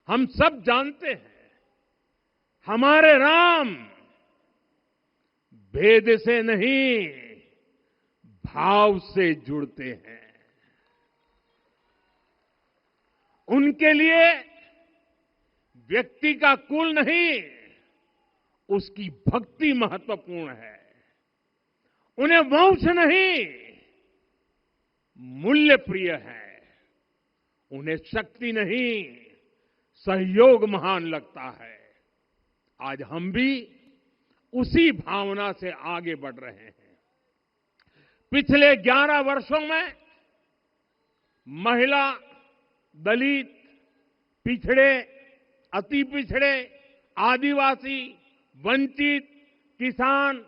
हम सब जानते हैं, हमारे राम भेद से नहीं, भाव से जुड़ते हैं। उनके लिए व्यक्ति का कुल नहीं, उसकी भक्ति महत्वपूर्ण है। उन्हें वंश नहीं, मूल्य प्रिय है। उन्हें शक्ति नहीं, सहयोग महान लगता है। आज हम भी उसी भावना से आगे बढ़ रहे हैं। पिछले 11 वर्षों में महिला, दलित, पिछड़े, अति पिछड़े, आदिवासी, वंचित, किसान,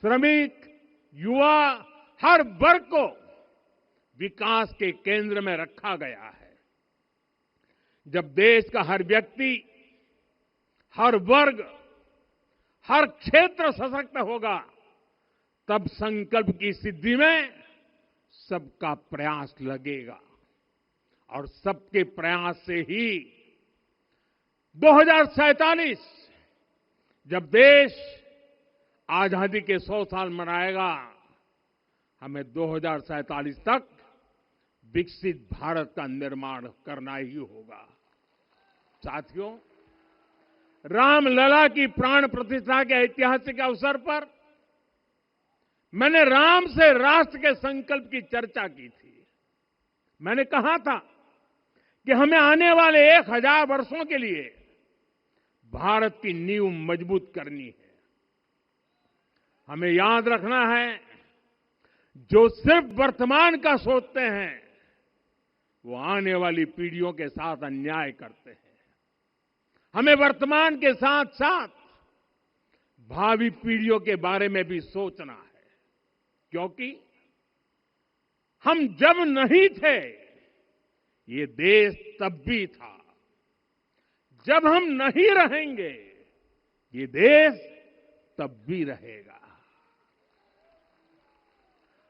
श्रमिक, युवा, हर वर्ग को विकास के केंद्र में रखा गया है। जब देश का हर व्यक्ति, हर वर्ग, हर क्षेत्र सशक्त होगा, तब संकल्प की सिद्धि में सबका प्रयास लगेगा। और सबके प्रयास से ही 2047 जब देश आजादी के 100 साल मनाएगा, हमें 2047 तक विकसित भारत का निर्माण करना ही होगा। साथियों, रामलला की प्राण प्रतिष्ठा के ऐतिहासिक अवसर पर मैंने राम से राष्ट्र के संकल्प की चर्चा की थी। मैंने कहा था कि हमें आने वाले 1000 वर्षों के लिए भारत की नींव मजबूत करनी है। हमें याद रखना है, जो सिर्फ वर्तमान का सोचते हैं, वो आने वाली पीढ़ियों के साथ अन्याय करते हैं। हमें वर्तमान के साथ साथ भावी पीढ़ियों के बारे में भी सोचना है, क्योंकि हम जब नहीं थे, ये देश तब भी था। जब हम नहीं रहेंगे, ये देश तब भी रहेगा।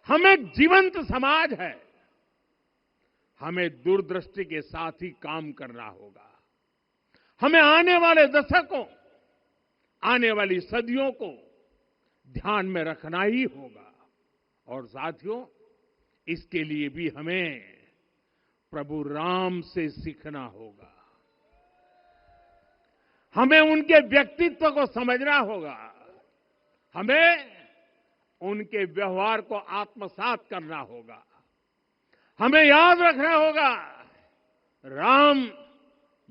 हम एक जीवंत समाज है। हमें दूरदृष्टि के साथ ही काम करना होगा। हमें आने वाले दशकों, आने वाली सदियों को ध्यान में रखना ही होगा। और साथियों, इसके लिए भी हमें प्रभु राम से सीखना होगा। हमें उनके व्यक्तित्व को समझना होगा। हमें उनके व्यवहार को आत्मसात करना होगा। हमें याद रखना होगा, राम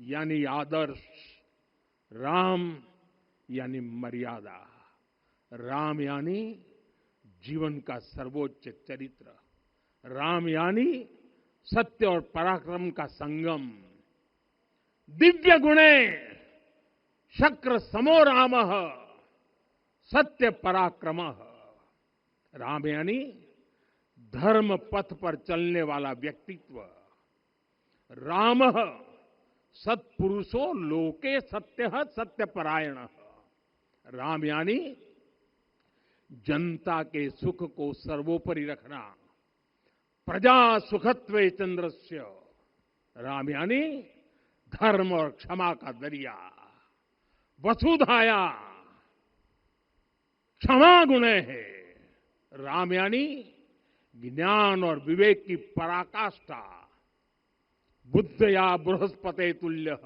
यानी आदर्श, राम यानी मर्यादा, राम यानी जीवन का सर्वोच्च चरित्र, राम यानी सत्य और पराक्रम का संगम। दिव्य गुणे शक्र समो रामः सत्य पराक्रमः। राम यानी धर्म पथ पर चलने वाला व्यक्तित्व। रामः सत्पुरुषो लोके सत्यः सत्यपरायणः। राम यानी जनता के सुख को सर्वोपरि रखना। प्रजा सुखत्वे चंद्रस्य। राम यानी धर्म और क्षमा का दरिया। वसुधाया क्षमा गुणे है। राम यानी ज्ञान और विवेक की पराकाष्ठा। बुद्ध या बृहस्पति तुल्य।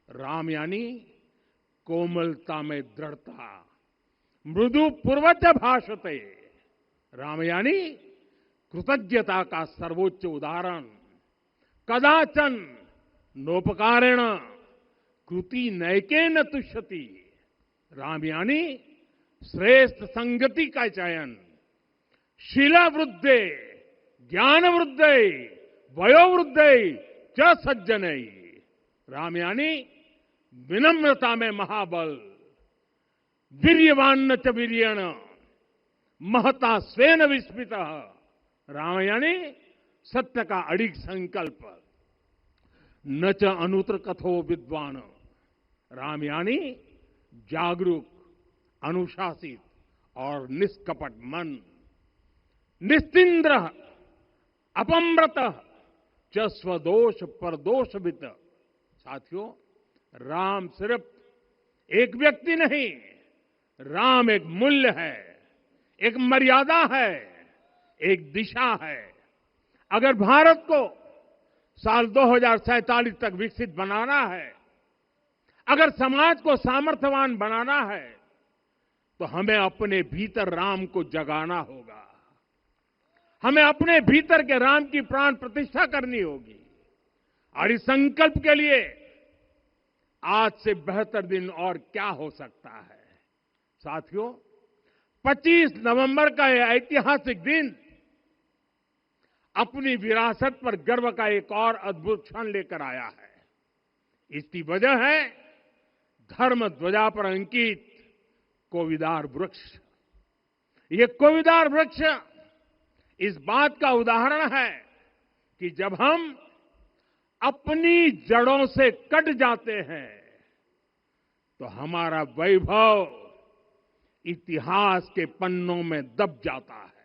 राम यानी कोमलता में दृढ़ता। मृदु पूर्वज भाषते। राम यानी कृतज्ञता का सर्वोच्च उदाहरण। कदाचन नोपकारेण कृति नैकेन तुष्यति। राम यानी श्रेष्ठ संगति का चयन। शीला वृद्धे ज्ञान वृद्धे वयोवृद्धे च सज्जनै। राम यानी विनम्रता में महाबल। वीर्यवान च वीर्येण महता स्वेन विस्मितः। राम यानी सत्य का अडिग संकल्प। न च अनुत्र कथो विद्वान। राम यानी जागरूक, अनुशासित और निष्कपट मन। निस्तिंद्र अपम्रत च स्वदोष परदोषवित। साथियों, राम सिर्फ एक व्यक्ति नहीं, राम एक मूल्य है, एक मर्यादा है, एक दिशा है। अगर भारत को साल 2047 तक विकसित बनाना है, अगर समाज को सामर्थ्यवान बनाना है, तो हमें अपने भीतर राम को जगाना होगा। हमें अपने भीतर के राम की प्राण प्रतिष्ठा करनी होगी। और इस संकल्प के लिए आज से बेहतर दिन और क्या हो सकता है। साथियों, 25 नवंबर का यह ऐतिहासिक दिन अपनी विरासत पर गर्व का एक और अद्भुत क्षण लेकर आया है। इसकी वजह है धर्म ध्वजा पर अंकित कोविदार वृक्ष। ये कोविदार वृक्ष इस बात का उदाहरण है कि जब हम अपनी जड़ों से कट जाते हैं तो हमारा वैभव इतिहास के पन्नों में दब जाता है।